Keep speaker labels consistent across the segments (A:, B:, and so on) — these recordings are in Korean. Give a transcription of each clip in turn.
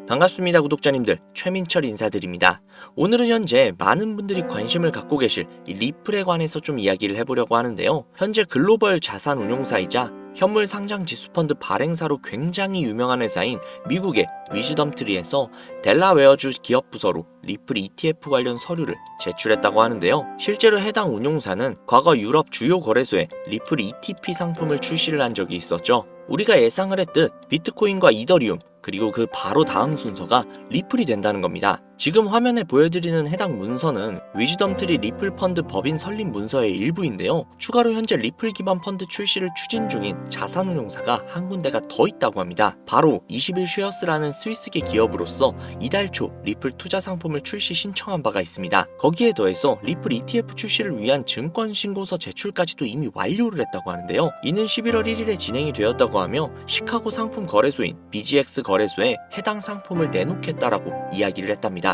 A: 반갑습니다, 구독자님들. 최민철 인사드립니다. 오늘은 현재 많은 분들이 관심을 갖고 계실 이 리플에 관해서 좀 이야기를 해보려고 하는데요. 현재 글로벌 자산 운용사이자 현물 상장 지수펀드 발행사로 굉장히 유명한 회사인 미국의 위즈덤트리에서 델라웨어주 기업 부서로 리플 ETF 관련 서류를 제출했다고 하는데요. 실제로 해당 운용사는 과거 유럽 주요 거래소에 리플 ETP 상품을 출시를 한 적이 있었죠. 우리가 예상을 했듯 비트코인과 이더리움 그리고 그 바로 다음 순서가 리플이 된다는 겁니다. 지금 화면에 보여드리는 해당 문서는 위즈덤트리 리플 펀드 법인 설립 문서의 일부인데요. 추가로 현재 리플 기반 펀드 출시를 추진 중인 자산운용사가 한 군데가 더 있다고 합니다. 바로 21쉐어스라는 스위스계 기업으로서 이달 초 리플 투자 상품을 출시 신청한 바가 있습니다. 거기에 더해서 리플 ETF 출시를 위한 증권 신고서 제출까지도 이미 완료를 했다고 하는데요. 이는 11월 1일에 진행이 되었다고 하며 시카고 상품 거래소인 BGX 거래소에 해당 상품을 내놓겠다라고 이야기를 했답니다.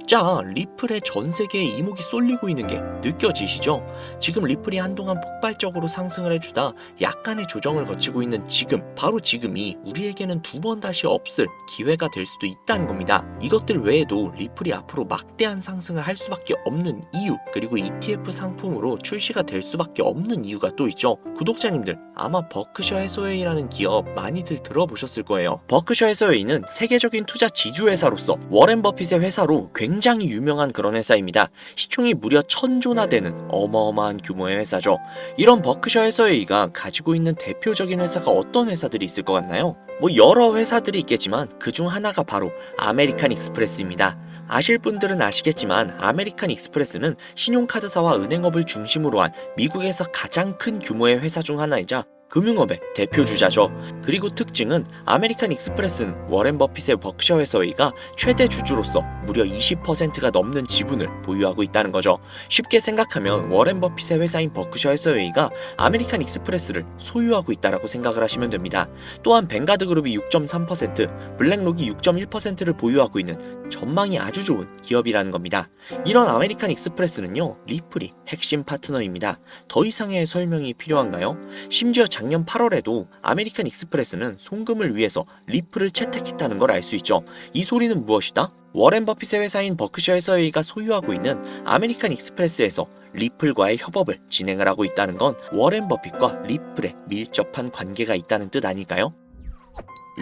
A: 자, 리플의 전 세계에 이목이 쏠리고 있는 게 느껴지시죠? 지금 리플이 한동안 폭발적으로 상승을 해주다 약간의 조정을 거치고 있는 지금, 바로 지금이 우리에게는 두 번 다시 없을 기회가 될 수도 있다는 겁니다. 이것들 외에도 리플이 앞으로 막대한 상승을 할 수밖에 없는 이유, 그리고 ETF 상품으로 출시가 될 수밖에 없는 이유가 또 있죠. 구독자님들, 아마 버크셔 해서웨이라는 기업 많이들 들어보셨을 거예요. 버크셔 해서웨이는 세계적인 투자 지주회사로서 워렌 버핏의 회사로 굉장히 유명한 그런 회사입니다. 시총이 무려 1000조나 되는 어마어마한 규모의 회사죠. 이런 버크셔 해서웨이가 가지고 있는 대표적인 회사가 어떤 회사들이 있을 것 같나요? 여러 회사들이 있겠지만 그중 하나가 바로 아메리칸 익스프레스입니다. 아실 분들은 아시겠지만 아메리칸 익스프레스는 신용카드사와 은행업을 중심으로 한 미국에서 가장 큰 규모의 회사 중 하나이자 금융업의 대표주자죠. 그리고 특징은 아메리칸 익스프레스는 워렌 버핏의 버크셔 해서웨이가 최대 주주로서 무려 20%가 넘는 지분을 보유하고 있다는 거죠. 쉽게 생각하면 워렌 버핏의 회사인 버크셔 해서웨이가 아메리칸 익스프레스를 소유하고 있다라고 생각을 하시면 됩니다. 또한 뱅가드 그룹이 6.3%, 블랙록이 6.1%를 보유하고 있는 전망이 아주 좋은 기업이라는 겁니다. 이런 아메리칸 익스프레스는요, 리플이 핵심 파트너입니다. 더 이상의 설명이 필요한가요? 심지어 작년 8월에도 아메리칸 익스프레스는 송금을 위해서 리플을 채택했다는 걸 알 수 있죠. 이 소리는 무엇이다? 워렌 버핏의 회사인 버크셔 해서웨이가 소유하고 있는 아메리칸 익스프레스에서 리플과의 협업을 진행을 하고 있다는 건 워렌 버핏과 리플에 밀접한 관계가 있다는 뜻 아닐까요?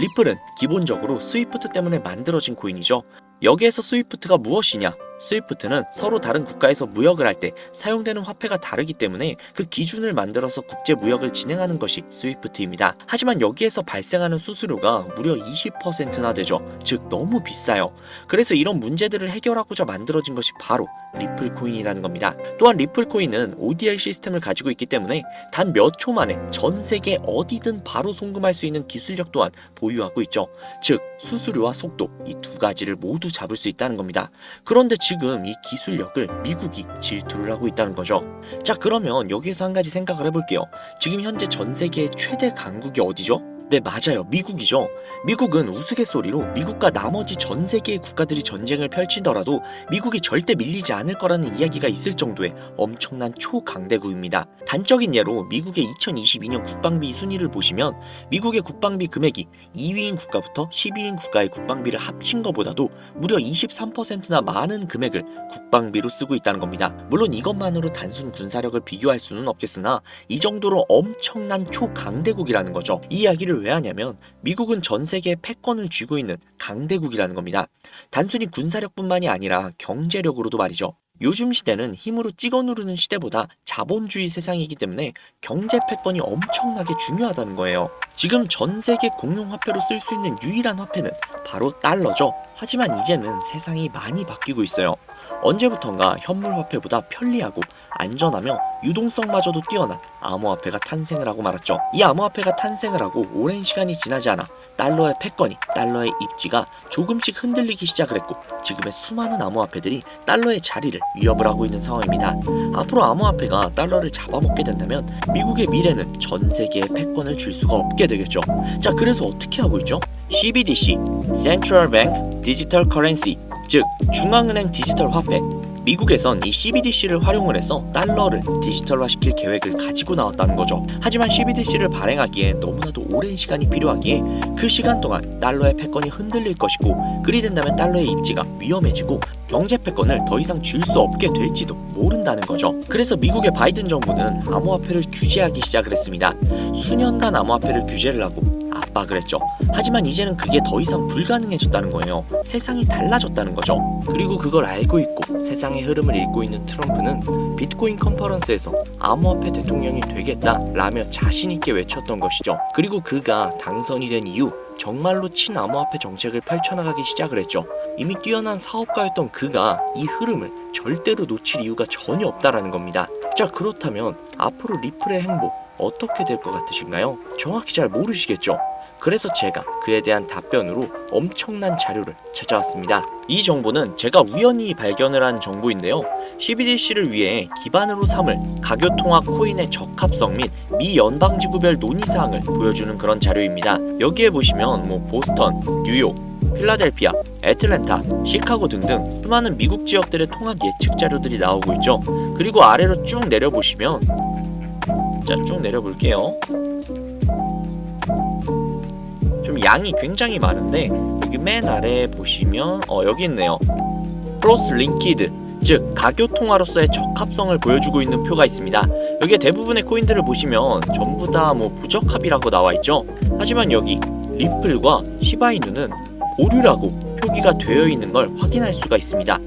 A: 리플은 기본적으로 스위프트 때문에 만들어진 코인이죠. 여기에서 스위프트가 무엇이냐? 스위프트는 서로 다른 국가에서 무역을 할 때 사용되는 화폐가 다르기 때문에 그 기준을 만들어서 국제 무역을 진행하는 것이 스위프트입니다. 하지만 여기에서 발생하는 수수료가 무려 20%나 되죠. 즉 너무 비싸요. 그래서 이런 문제들을 해결하고자 만들어진 것이 바로 리플 코인이라는 겁니다. 또한 리플 코인은 ODL 시스템을 가지고 있기 때문에 단 몇 초 만에 전 세계 어디든 바로 송금할 수 있는 기술력 또한 보유하고 있죠. 즉 수수료와 속도, 이 두 가지를 모두 잡을 수 있다는 겁니다. 그런데 지금 이 기술력을 미국이 질투를 하고 있다는 거죠. 자, 그러면 여기에서 한 가지 생각을 해볼게요. 지금 현재 전 세계의 최대 강국이 어디죠? 네, 맞아요. 미국이죠. 미국은 우스갯소리로 미국과 나머지 전 세계의 국가들이 전쟁을 펼치더라도 미국이 절대 밀리지 않을 거라는 이야기가 있을 정도의 엄청난 초강대국입니다. 단적인 예로 미국의 2022년 국방비 순위를 보시면 미국의 국방비 금액이 2위인 국가부터 10위인 국가의 국방비를 합친 것보다도 무려 23%나 많은 금액을 국방비로 쓰고 있다는 겁니다. 물론 이것만으로 단순 군사력을 비교할 수는 없겠으나 이 정도로 엄청난 초강대국이라는 거죠. 이 이야기를 왜 하냐면 미국은 전 세계의 패권을 쥐고 있는 강대국이라는 겁니다. 단순히 군사력뿐만이 아니라 경제력으로도 말이죠. 요즘 시대는 힘으로 찍어 누르는 시대보다 자본주의 세상이기 때문에 경제 패권이 엄청나게 중요하다는 거예요. 지금 전 세계 공용화폐로 쓸 수 있는 유일한 화폐는 바로 달러죠. 하지만 이제는 세상이 많이 바뀌고 있어요. 언제부턴가 현물화폐보다 편리하고 안전하며 유동성마저도 뛰어난 암호화폐가 탄생을 하고 말았죠. 이 암호화폐가 탄생을 하고 오랜 시간이 지나지 않아 달러의 패권이, 달러의 입지가 조금씩 흔들리기 시작을 했고 지금의 수많은 암호화폐들이 달러의 자리를 위협을 하고 있는 상황입니다. 앞으로 암호화폐가 달러를 잡아먹게 된다면 미국의 미래는 전 세계에 패권을 줄 수가 없게 되겠죠. 자, 그래서 어떻게 하고 있죠? CBDC, Central Bank Digital Currency, 즉 중앙은행 디지털 화폐, 미국에선 이 CBDC를 활용을 해서 달러를 디지털화시킬 계획을 가지고 나왔다는 거죠. 하지만 CBDC를 발행하기에 너무나도 오랜 시간이 필요하기에 그 시간 동안 달러의 패권이 흔들릴 것이고, 그리 된다면 달러의 입지가 위험해지고 경제 패권을 더 이상 줄 수 없게 될지도 모른다는 거죠. 그래서 미국의 바이든 정부는 암호화폐를 규제하기 시작을 했습니다. 수년간 암호화폐를 규제를 하고 압박을 했죠. 하지만 이제는 그게 더 이상 불가능해졌다는 거예요. 세상이 달라졌다는 거죠. 그리고 그걸 알고 있고 세상의 흐름을 읽고 있는 트럼프는 비트코인 컨퍼런스에서 암호화폐 대통령이 되겠다라며 자신있게 외쳤던 것이죠. 그리고 그가 당선이 된 이후 정말로 친암호화폐 정책을 펼쳐나가기 시작을 했죠. 이미 뛰어난 사업가였던 그가 이 흐름을 절대로 놓칠 이유가 전혀 없다라는 겁니다. 자, 그렇다면 앞으로 리플의 행보 어떻게 될 것 같으신가요? 정확히 잘 모르시겠죠? 그래서 제가 그에 대한 답변으로 엄청난 자료를 찾아왔습니다. 이 정보는 제가 우연히 발견을 한 정보인데요. CBDC를 위해 기반으로 삼을 가교통화 코인의 적합성 및 미 연방지구별 논의사항을 보여주는 그런 자료입니다. 여기에 보시면 보스턴, 뉴욕, 필라델피아, 애틀랜타, 시카고 등등 수많은 미국 지역들의 통합 예측 자료들이 나오고 있죠. 그리고 아래로 쭉 내려보시면, 자, 쭉 내려볼게요. 좀 양이 굉장히 많은데 여기 맨 아래에 보시면 여기 있네요. 크로스 링키드, 즉 가교통화로서의 적합성을 보여주고 있는 표가 있습니다. 여기에 대부분의 코인들을 보시면 전부 다 부적합이라고 나와 있죠. 하지만 여기 리플과 시바이누는 보류라고 표기가 되어 있는 걸 확인할 수가 있습니다.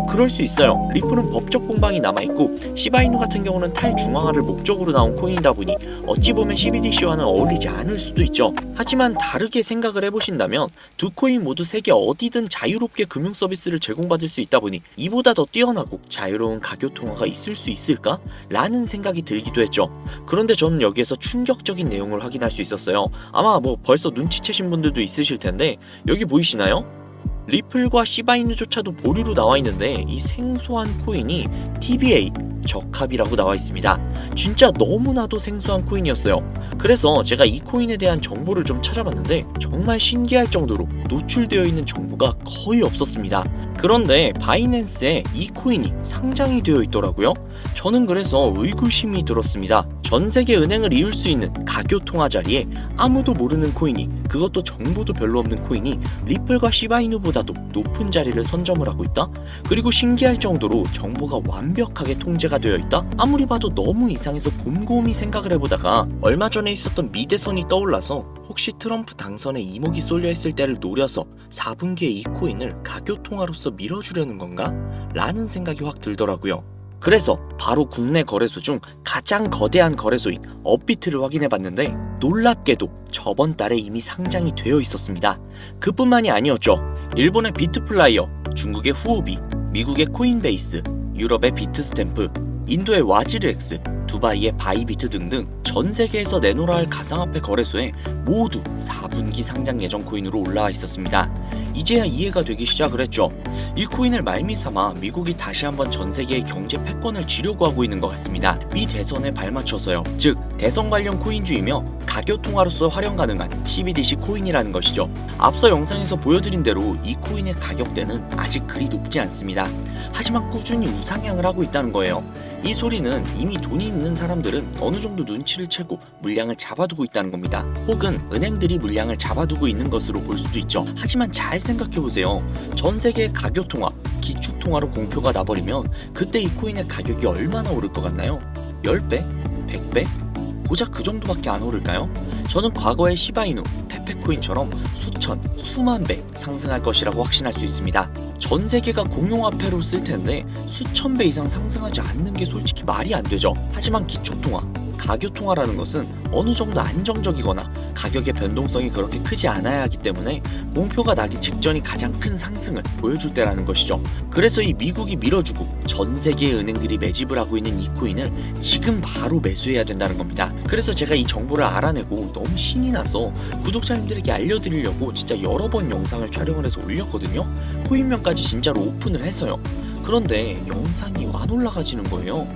A: 그럴 수 있어요. 리플은 법적 공방이 남아있고 시바이누 같은 경우는 탈중앙화를 목적으로 나온 코인이다 보니 어찌 보면 CBDC와는 어울리지 않을 수도 있죠. 하지만 다르게 생각을 해보신다면 두 코인 모두 세계 어디든 자유롭게 금융 서비스를 제공받을 수 있다 보니 이보다 더 뛰어나고 자유로운 가교통화가 있을 수 있을까? 라는 생각이 들기도 했죠. 그런데 저는 여기에서 충격적인 내용을 확인할 수 있었어요. 아마 벌써 눈치채신 분들도 있으실 텐데 여기 보이시나요? 리플과 시바이누조차도 보류로 나와 있는데 이 생소한 코인이 TBA 적합이라고 나와 있습니다. 진짜 너무나도 생소한 코인이었어요. 그래서 제가 이 코인에 대한 정보를 좀 찾아봤는데 정말 신기할 정도로 노출되어 있는 정보가 거의 없었습니다. 그런데 바이낸스에 이 코인이 상장이 되어 있더라고요. 저는 그래서 의구심이 들었습니다. 전 세계 은행을 이을 수 있는 가교통화 자리에 아무도 모르는 코인이, 그것도 정보도 별로 없는 코인이 리플과 시바이누보다도 높은 자리를 선점을 하고 있다? 그리고 신기할 정도로 정보가 완벽하게 통제가 되어 있다? 아무리 봐도 너무 이상해서 곰곰이 생각을 해보다가 얼마 전에 있었던 미대선이 떠올라서 혹시 트럼프 당선에 이목이 쏠려있을 때를 노려서 4분기에 이 코인을 가교통화로서 밀어주려는 건가? 라는 생각이 확 들더라고요. 그래서 바로 국내 거래소 중 가장 거대한 거래소인 업비트를 확인해봤는데 놀랍게도 저번 달에 이미 상장이 되어 있었습니다. 그뿐만이 아니었죠. 일본의 비트플라이어, 중국의 후오비, 미국의 코인베이스, 유럽의 비트스탬프, 인도의 와지르엑스, 두바이의 바이비트 등등 전 세계에서 내놓으라 할 가상화폐 거래소에 모두 4분기 상장 예정 코인으로 올라와 있었습니다. 이제야 이해가 되기 시작을 했죠. 이 코인을 말미삼아 미국이 다시 한번 전 세계의 경제 패권을 쥐려고 하고 있는 것 같습니다. 미 대선에 발맞춰서요. 즉 대선 관련 코인주이며 가교통화로서 활용 가능한 CBDC 코인이라는 것이죠. 앞서 영상에서 보여드린 대로 이 코인의 가격대는 아직 그리 높지 않습니다. 하지만 꾸준히 우상향을 하고 있다는 거예요. 이 소리는 이미 돈이 있는 사람들은 어느 정도 눈치를 채고 물량을 잡아두고 있다는 겁니다. 혹은 은행들이 물량을 잡아두고 있는 것으로 볼 수도 있죠. 하지만 잘 생각해보세요. 전 세계의 가교통화, 기축통화로 공표가 나버리면 그때 이 코인의 가격이 얼마나 오를 것 같나요? 10배? 100배? 고작 그 정도밖에 안 오를까요? 저는 과거의 시바이누, 페페코인처럼 수천, 수만 배 상승할 것이라고 확신할 수 있습니다. 전 세계가 공용화폐로 쓸 텐데 수천 배 이상 상승하지 않는 게 솔직히 말이 안 되죠. 하지만 기축통화, 가교통화라는 것은 어느 정도 안정적이거나 가격의 변동성이 그렇게 크지 않아야 하기 때문에 공표가 나기 직전이 가장 큰 상승을 보여줄 때라는 것이죠. 그래서 이 미국이 밀어주고 전 세계의 은행들이 매집을 하고 있는 이 코인을 지금 바로 매수해야 된다는 겁니다. 그래서 제가 이 정보를 알아내고 너무 신이 나서 구독자님들에게 알려드리려고 진짜 여러 번 영상을 촬영을 해서 올렸거든요. 코인명까지 진짜로 오픈을 해서요. 그런데 영상이 안 올라가지는 거예요.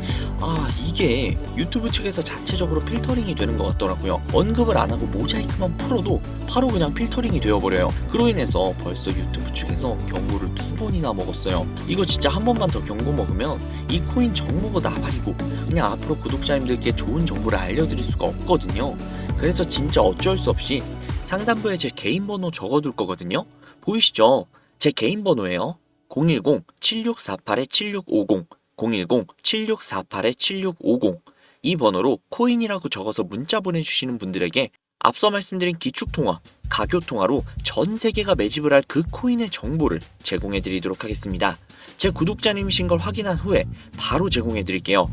A: 이게 유튜브 측에서 자체적으로 필터링이 되는 것 같더라고요. 언급을 안 하고 모자이크만 풀어도 바로 그냥 필터링이 되어버려요. 그로 인해서 벌써 유튜브 측에서 경고를 2번이나 먹었어요. 이거 진짜 한 번만 더 경고 먹으면 이 코인 정보가 나발이고 그냥 앞으로 구독자님들께 좋은 정보를 알려드릴 수가 없거든요. 그래서 진짜 어쩔 수 없이 상단부에 제 개인 번호 적어둘 거거든요. 보이시죠? 제 개인 번호예요. 010-7648-7650 010-7648-7650 이 번호로 코인이라고 적어서 문자 보내주시는 분들에게 앞서 말씀드린 기축통화, 가교통화로 전 세계가 매집을 할 그 코인의 정보를 제공해 드리도록 하겠습니다. 제 구독자님이신 걸 확인한 후에 바로 제공해 드릴게요.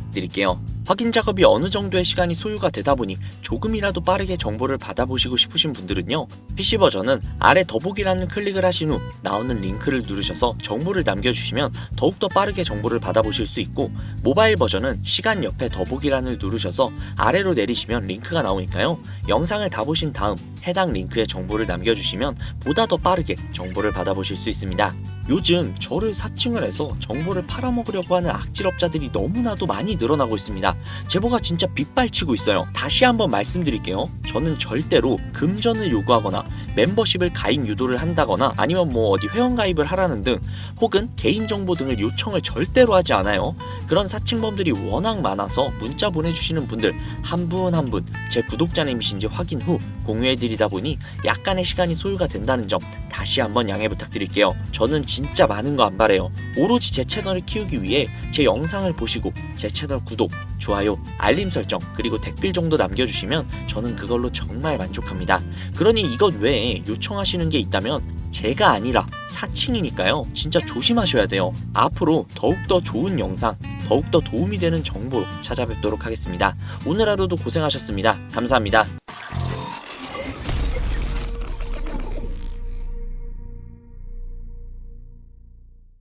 A: 확인 작업이 어느 정도의 시간이 소요가 되다 보니 조금이라도 빠르게 정보를 받아보시고 싶으신 분들은요. PC 버전은 아래 더보기란을 클릭을 하신 후 나오는 링크를 누르셔서 정보를 남겨주시면 더욱더 빠르게 정보를 받아보실 수 있고, 모바일 버전은 시간 옆에 더보기란을 누르셔서 아래로 내리시면 링크가 나오니까요. 영상을 다 보신 다음 해당 링크에 정보를 남겨주시면 보다 더 빠르게 정보를 받아보실 수 있습니다. 요즘 저를 사칭을 해서 정보를 팔아먹으려고 하는 악질업자들이 너무나도 많이 늘어나고 있습니다. 제보가 진짜 빗발치고 있어요. 다시 한번 말씀드릴게요. 저는 절대로 금전을 요구하거나 멤버십을 가입 유도를 한다거나 아니면 어디 회원가입을 하라는 등 혹은 개인정보 등을 요청을 절대로 하지 않아요. 그런 사칭범들이 워낙 많아서 문자 보내주시는 분들 한 분 한 분 제 구독자님이신지 확인 후 공유해드리다 보니 약간의 시간이 소요가 된다는 점 다시 한번 양해 부탁드릴게요. 저는 진짜 많은 거 안 바래요. 오로지 제 채널을 키우기 위해 제 영상을 보시고 제 채널 구독, 좋아요, 알림 설정 그리고 댓글 정도 남겨주시면 저는 그걸로 정말 만족합니다. 그러니 이것 외에 요청하시는 게 있다면 제가 아니라 사칭이니까요. 진짜 조심하셔야 돼요. 앞으로 더욱더 좋은 영상, 더욱더 도움이 되는 정보로 찾아뵙도록 하겠습니다. 오늘 하루도 고생하셨습니다. 감사합니다.